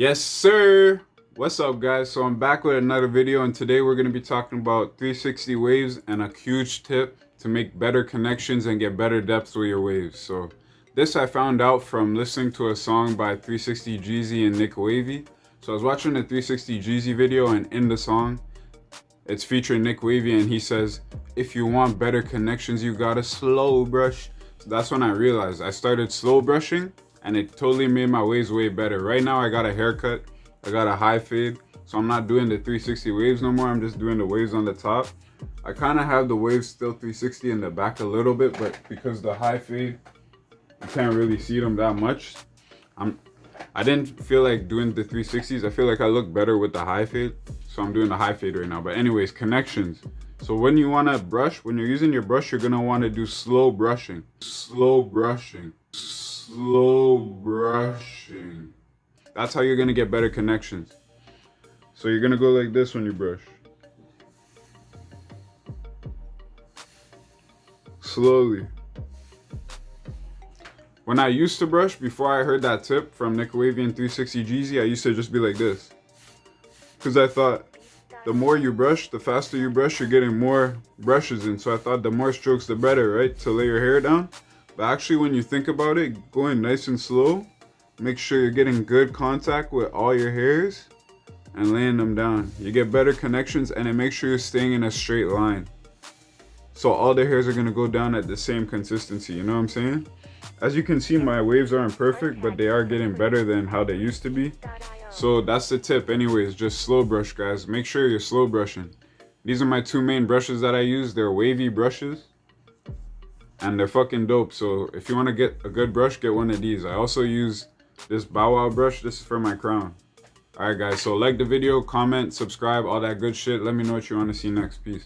Yes, sir. What's up, guys? So I'm back with another video, and today we're going to be talking about 360 waves and a huge tip to make better connections and get better depth with your waves. So this I found out from listening to a song by 360 Jeezy and Nick Wavy. So I was watching the 360 Jeezy video, and in the song, it's featuring Nick Wavy, and he says, if you want better connections, you gotta slow brush. So that's when I realized I started slow brushing, and it totally made my waves way better. Right now I got a haircut, I got a high fade, so I'm not doing the 360 waves no more. I'm just doing the waves on the top. I kind of have the waves still 360 in the back a little bit, but because the high fade, you can't really see them that much. I didn't feel like doing the 360s. I feel like I look better with the high fade, so I'm doing the high fade right now. But anyways, connections. So when you want to brush, when you're using your brush, you're going to want to do slow brushing. Slow brushing. Slow brushing. That's how you're going to get better connections. So you're going to go like this when you brush. Slowly. When I used to brush, before I heard that tip from Nick Wavy and 360 Jeezy, I used to just be like this. Because I thought the more you brush, the faster you brush, you're getting more brushes in. So I thought the more strokes, the better, right? To lay your hair down. But actually, when you think about it, going nice and slow, make sure you're getting good contact with all your hairs and laying them down. You get better connections, and it makes sure you're staying in a straight line. So all the hairs are going to go down at the same consistency, you know what I'm saying? As you can see, my waves aren't perfect, but they are getting better than how they used to be. So that's the tip anyways, just slow brush, guys. Make sure you're slow brushing. These are my two main brushes that I use. They're wavy brushes, and they're fucking dope. So if you want to get a good brush, get one of these. I also use this Bow Wow brush. This is for my crown. Alright guys, so like the video, comment, subscribe, all that good shit. Let me know what you want to see next. Peace.